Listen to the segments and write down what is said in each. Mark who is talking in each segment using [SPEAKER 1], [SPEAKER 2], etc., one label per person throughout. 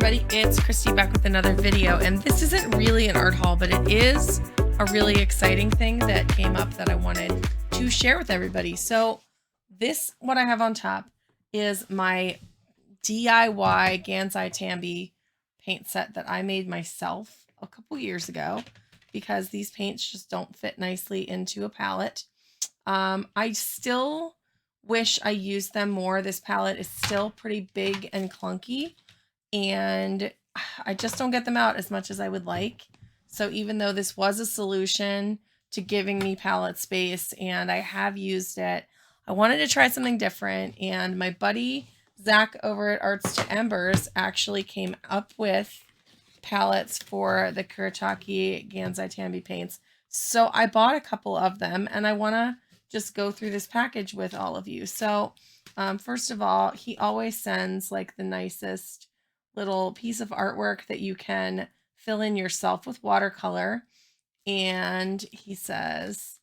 [SPEAKER 1] everybody, it's Christy back with another video, and this isn't really an art haul, but it is a really exciting thing that came up that I wanted to share with everybody. So this, what I have on top, is my DIY Gansai Tambi paint set that I made myself a couple years ago because these paints just don't fit nicely into a palette. I still wish I used them more. This palette is still pretty big and clunky, and I just don't get them out as much as I would like. So even though this was a solution to giving me palette space and I have used it, I wanted to try something different. And my buddy Zach over at Arts to Embers actually came up with palettes for the Kuretake Gansai Tambi paints. So I bought a couple of them, and I want to just go through this package with all of you. So first of all, he always sends like the nicest little piece of artwork that you can fill in yourself with watercolor. And he says,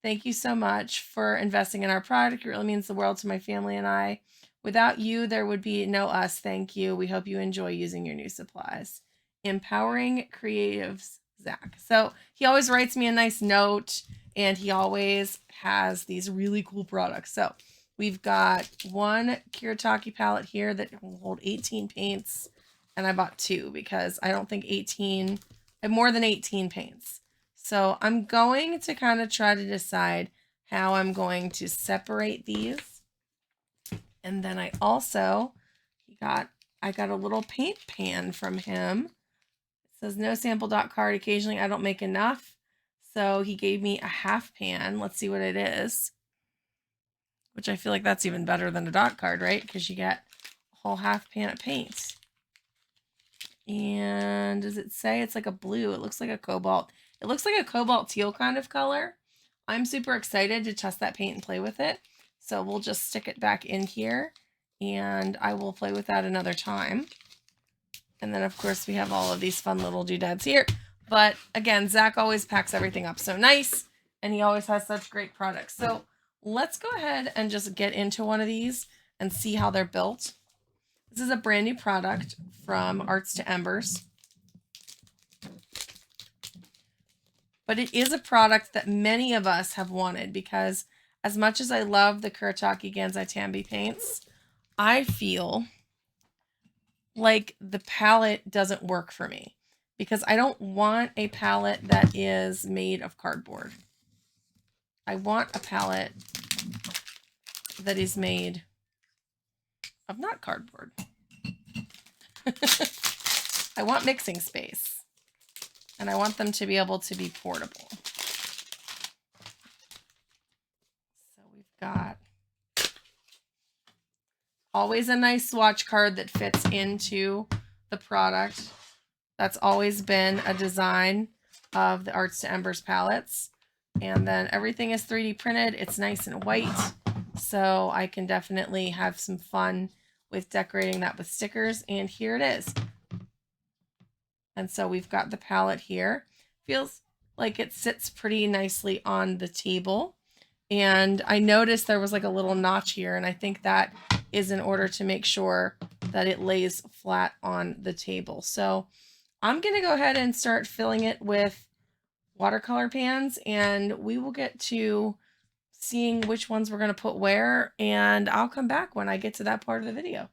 [SPEAKER 1] "Thank you so much for investing in our product. It really means the world to my family and I. Without you, there would be no us. Thank you. We hope you enjoy using your new supplies. Empowering Creatives, Zach." So he always writes me a nice note, and he always has these really cool products. So we've got one Kuretake palette here that will hold 18 paints, and I bought two because I don't think 18, I have more than 18 paints. So I'm going to kind of try to decide how I'm going to separate these. And then I also I got a little paint pan from him. It says no sample dot card. Occasionally I don't make enough. So he gave me a half pan. Let's see what it is. Which I feel like that's even better than a dot card, right? Because you get a whole half pan of paint. And does it say it's like a blue? It looks like a cobalt. It looks like a cobalt teal kind of color. I'm super excited to test that paint and play with it. So we'll just stick it back in here, and I will play with that another time. And then of course we have all of these fun little doodads here. But again, Zach always packs everything up so nice, and he always has such great products. So let's go ahead and just get into one of these and see how they're built. This is a brand new product from Arts to Embers. But it is a product that many of us have wanted, because as much as I love the Kuretake Gansai Tambi paints, I feel like the palette doesn't work for me, because I don't want a palette that is made of cardboard. I want a palette that is made of not cardboard. I want mixing space, and I want them to be able to be portable. So we've got always a nice swatch card that fits into the product. That's always been a design of the Arts to Embers palettes. And then everything is 3D printed. It's nice and white, so I can definitely have some fun with decorating that with stickers. And here it is. And so we've got the palette here. Feels like it sits pretty nicely on the table. And I noticed there was like a little notch here, and I think that is in order to make sure that it lays flat on the table. So I'm going to go ahead and start filling it with watercolor pans, and we will get to seeing which ones we're going to put where, and I'll come back when I get to that part of the video.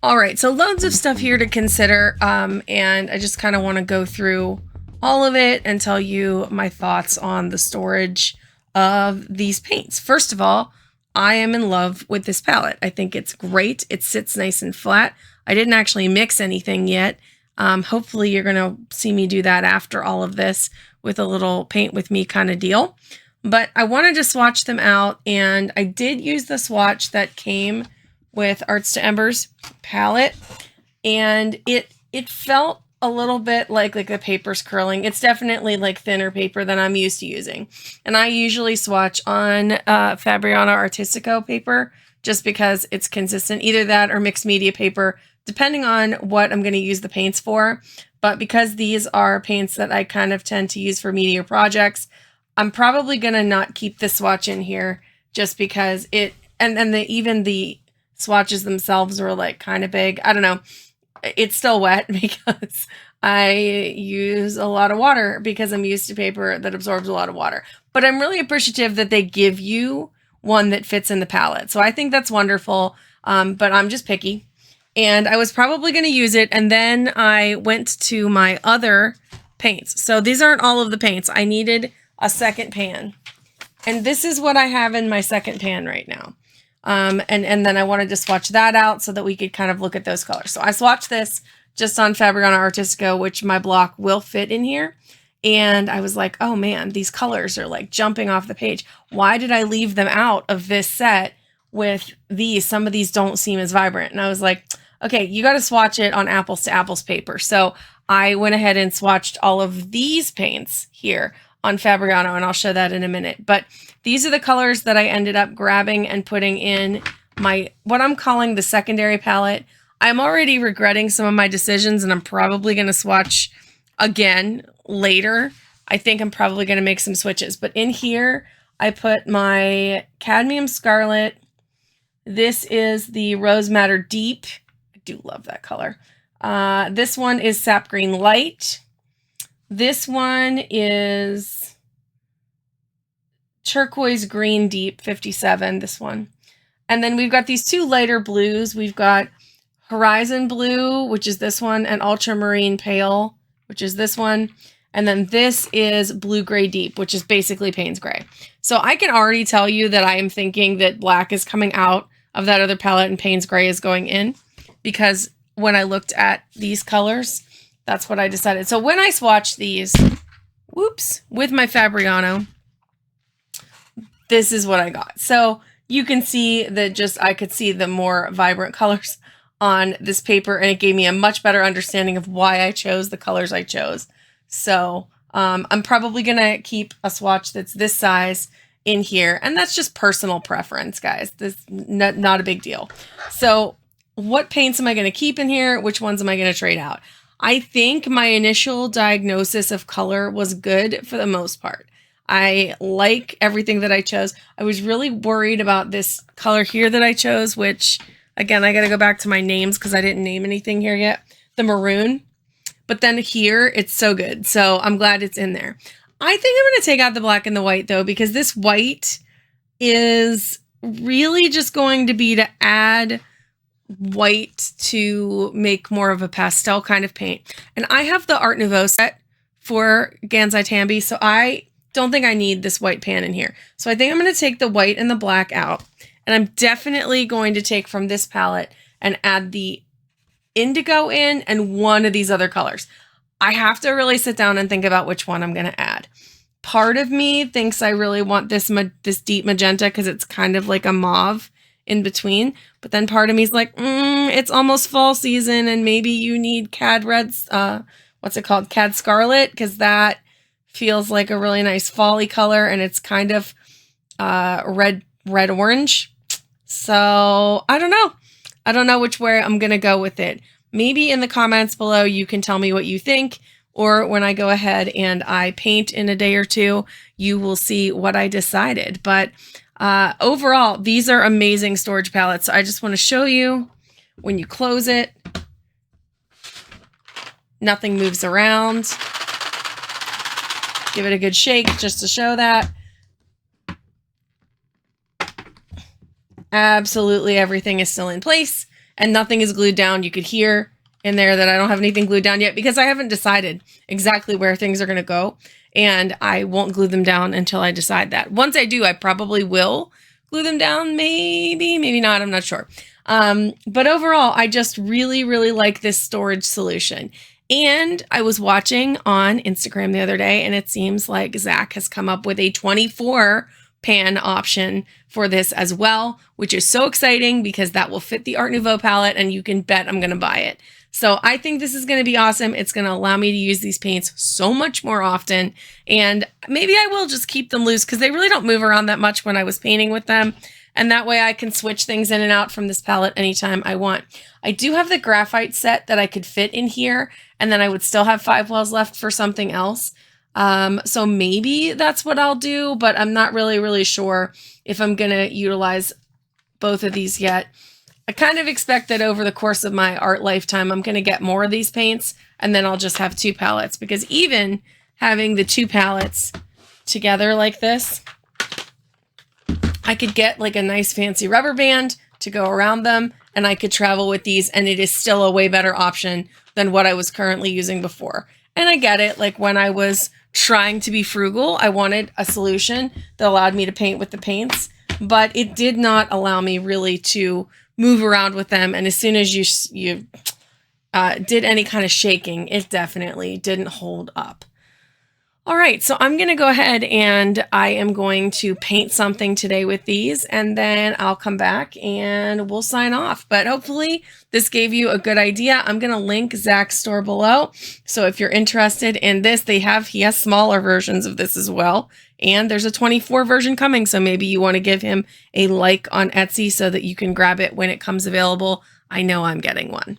[SPEAKER 1] All right, so loads of stuff here to consider, and I just kind of want to go through all of it and tell you my thoughts on the storage of these paints. First of all, I am in love with this palette. I think it's great. It sits nice and flat. I didn't actually mix anything yet. Hopefully you're going to see me do that after all of this with a little paint with me kind of deal. But I wanted to swatch them out, and I did use the swatch that came with Arts to Embers palette, and it felt a little bit like the paper's curling. It's definitely like thinner paper than I'm used to using. And I usually swatch on Fabriano Artistico paper just because it's consistent. Either that or mixed media paper, depending on what I'm going to use the paints for. But because these are paints that I kind of tend to use for media projects, I'm probably going to not keep the swatch in here just because it, and even the swatches themselves were like kind of big. I don't know. It's still wet because I use a lot of water because I'm used to paper that absorbs a lot of water. But I'm really appreciative that they give you one that fits in the palette. So I think that's wonderful, but I'm just picky. And I was probably going to use it, and then I went to my other paints. So these aren't all of the paints. I needed a second pan. And this is what I have in my second pan right now. And then I wanted to swatch that out so that we could kind of look at those colors. So I swatched this just on Fabriano Artistico, which my block will fit in here. And I was like, oh man, these colors are like jumping off the page. Why did I leave them out of this set with these? Some of these don't seem as vibrant. And I was like, okay, you got to swatch it on apples to apples paper. So I went ahead and swatched all of these paints here on Fabriano, and I'll show that in a minute. But these are the colors that I ended up grabbing and putting in my, what I'm calling the secondary palette. I'm already regretting some of my decisions, and I'm probably going to swatch again later. I think I'm probably going to make some switches. But in here, I put my Cadmium Scarlet. This is the Rose Madder Deep. I do love that color. This one is Sap Green Light. This one is Turquoise Green Deep 57, this one. And then we've got these two lighter blues. We've got Horizon Blue, which is this one, and Ultramarine Pale, which is this one. And then this is Blue Gray Deep, which is basically Payne's Gray. So I can already tell you that I am thinking that black is coming out of that other palette and Payne's Gray is going in, because when I looked at these colors, that's what I decided. So when I swatched these, whoops, with my Fabriano, this is what I got. So you can see that just, I could see the more vibrant colors on this paper, and it gave me a much better understanding of why I chose the colors I chose. So I'm probably going to keep a swatch that's this size in here, and that's just personal preference, guys. This not a big deal. So what paints am I going to keep in here? Which ones am I going to trade out? I think my initial diagnosis of color was good for the most part. I like everything that I chose. I was really worried about this color here that I chose, which, again, I got to go back to my names because I didn't name anything here yet. The maroon. But then here, it's so good. So I'm glad it's in there. I think I'm going to take out the black and the white, though, because this white is really just going to be to add white to make more of a pastel kind of paint. And I have the Art Nouveau set for Gansai Tambi, so I don't think I need this white pan in here. So I think I'm going to take the white and the black out, and I'm definitely going to take from this palette and add the indigo in and one of these other colors. I have to really sit down and think about which one I'm going to add. Part of me thinks I really want this deep magenta because it's kind of like a mauve in between. But then part of me is like, it's almost fall season, and maybe you need Cad Reds, what's it called? Cad Scarlet, because that feels like a really nice fall-y color, and it's kind of red-orange. So I don't know. I don't know which way I'm going to go with it. Maybe in the comments below, you can tell me what you think, or when I go ahead and I paint in a day or two, you will see what I decided. But overall, these are amazing storage palettes. So I just want to show you when you close it, nothing moves around. Give it a good shake just to show that. Absolutely everything is still in place. and nothing is glued down. You could hear in there that I don't have anything glued down yet because I haven't decided exactly where things are going to go, and I won't glue them down until I decide that. Once I do, I probably will glue them down. Maybe not. I'm not sure. But overall, I just really, really like this storage solution. And I was watching on Instagram the other day, and it seems like Zach has come up with a 24 pan option for this as well, which is so exciting because that will fit the Art Nouveau palette, and you can bet I'm going to buy it. So I think this is going to be awesome. It's going to allow me to use these paints so much more often, and maybe I will just keep them loose because they really don't move around that much when I was painting with them. And that way I can switch things in and out from this palette anytime I want. I do have the graphite set that I could fit in here, and then I would still have 5 wells left for something else. So maybe that's what I'll do, but I'm not really sure if I'm going to utilize both of these yet. I kind of expect that over the course of my art lifetime, I'm going to get more of these paints, and then I'll just have 2 palettes, because even having the 2 palettes together like this, I could get like a nice fancy rubber band to go around them, and I could travel with these, and it is still a way better option than what I was currently using before. And I get it, like when I was trying to be frugal, I wanted a solution that allowed me to paint with the paints, but it did not allow me really to move around with them. And as soon as you did any kind of shaking, it definitely didn't hold up. All right, so I'm going to go ahead and I am going to paint something today with these, and then I'll come back and we'll sign off. But hopefully this gave you a good idea. I'm going to link Zach's store below. So if you're interested in this, he has smaller versions of this as well. And there's a 24 version coming. So maybe you want to give him a like on Etsy so that you can grab it when it comes available. I know I'm getting one.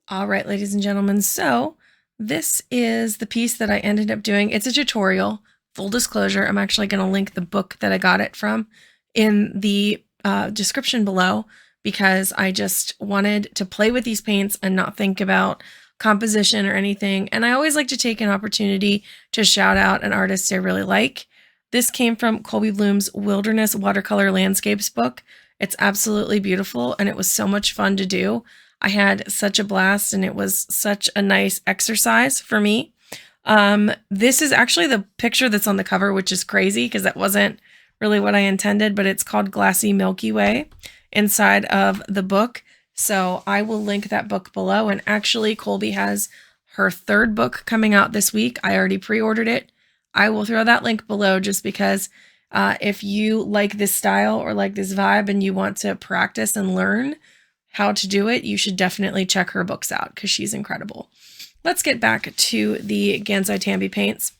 [SPEAKER 1] All right, ladies and gentlemen, so this is the piece that I ended up doing. It's a tutorial. Full disclosure, I'm actually going to link the book that I got it from in the description below because I just wanted to play with these paints and not think about composition or anything. And I always like to take an opportunity to shout out an artist I really like. This came from Colby Bloom's Wilderness Watercolor Landscapes book. It's absolutely beautiful and it was so much fun to do. I had such a blast and it was such a nice exercise for me. This is actually the picture that's on the cover, which is crazy because that wasn't really what I intended, but it's called Glassy Milky Way inside of the book. So I will link that book below. And actually, Colby has her third book coming out this week. I already pre-ordered it. I will throw that link below just because if you like this style or like this vibe and you want to practice and learn how to do it, you should definitely check her books out because she's incredible. Let's get back to the Gansai Tambi paints.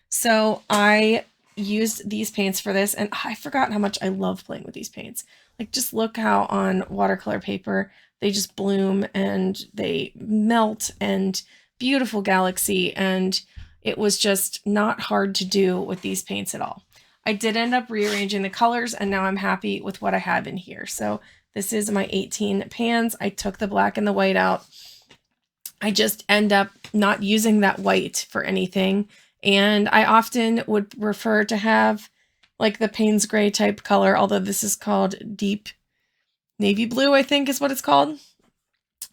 [SPEAKER 1] So I used these paints for this, and I forgot how much I love playing with these paints. Like, just look how on watercolor paper they just bloom and they melt, and beautiful galaxy, and it was just not hard to do with these paints at all. I did end up rearranging the colors, and now I'm happy with what I have in here. So this is my 18 pans. I took the black and the white out. I just end up not using that white for anything. And I often would prefer to have like the Payne's Gray type color, although this is called Deep Navy Blue, I think is what it's called.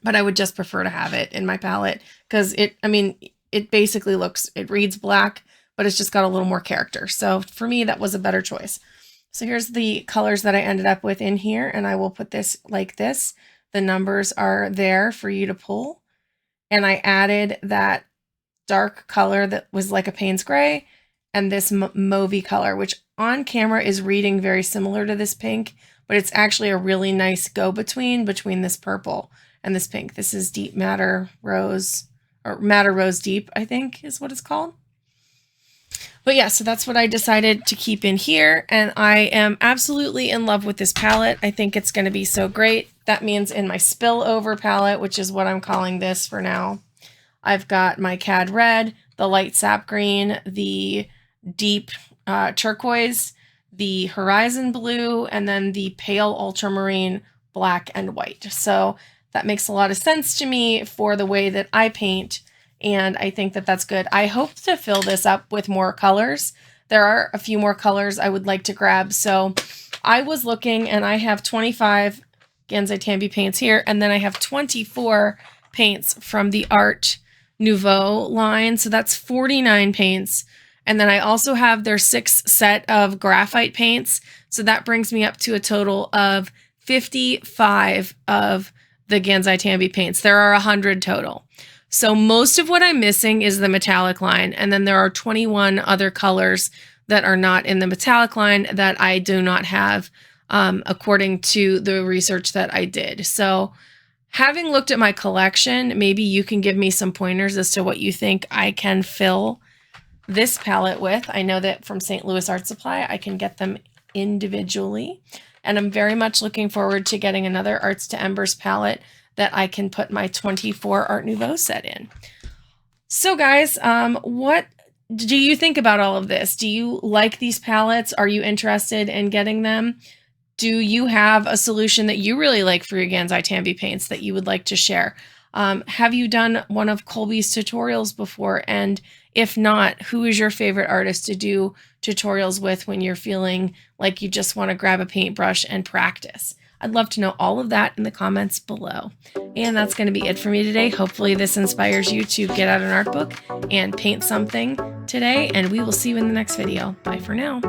[SPEAKER 1] But I would just prefer to have it in my palette because it basically it reads black, but it's just got a little more character. So for me, that was a better choice. So here's the colors that I ended up with in here, and I will put this like this. The numbers are there for you to pull. And I added that dark color that was like a Payne's Gray and this mauvey color, which on camera is reading very similar to this pink, but it's actually a really nice go-between between this purple and this pink. This is Deep Madder Rose, or Madder Rose Deep, I think is what it's called. But yeah, so that's what I decided to keep in here. And I am absolutely in love with this palette. I think it's going to be so great. That means in my spillover palette, which is what I'm calling this for now, I've got my Cad Red, the light sap green, the deep turquoise, the horizon blue, and then the pale ultramarine black and white. So that makes a lot of sense to me for the way that I paint. And I think that that's good. I hope to fill this up with more colors. There are a few more colors I would like to grab. So I was looking, and I have 25 Gansai Tambi paints here, and then I have 24 paints from the Art Nouveau line. So that's 49 paints. And then I also have their 6 set of graphite paints. So that brings me up to a total of 55 of the Gansai Tambi paints. There are 100 total. So most of what I'm missing is the metallic line. And then there are 21 other colors that are not in the metallic line that I do not have according to the research that I did. So having looked at my collection, maybe you can give me some pointers as to what you think I can fill this palette with. I know that from St. Louis Art Supply, I can get them individually. And I'm very much looking forward to getting another Arts to Embers palette that I can put my 24 Art Nouveau set in. So guys, what do you think about all of this? Do you like these palettes? Are you interested in getting them? Do you have a solution that you really like for your Gansai Tambi paints that you would like to share? Have you done one of Colby's tutorials before? And if not, who is your favorite artist to do tutorials with when you're feeling like you just want to grab a paintbrush and practice? I'd love to know all of that in the comments below. And that's going to be it for me today. Hopefully this inspires you to get out an art book and paint something today, and we will see you in the next video. Bye for now.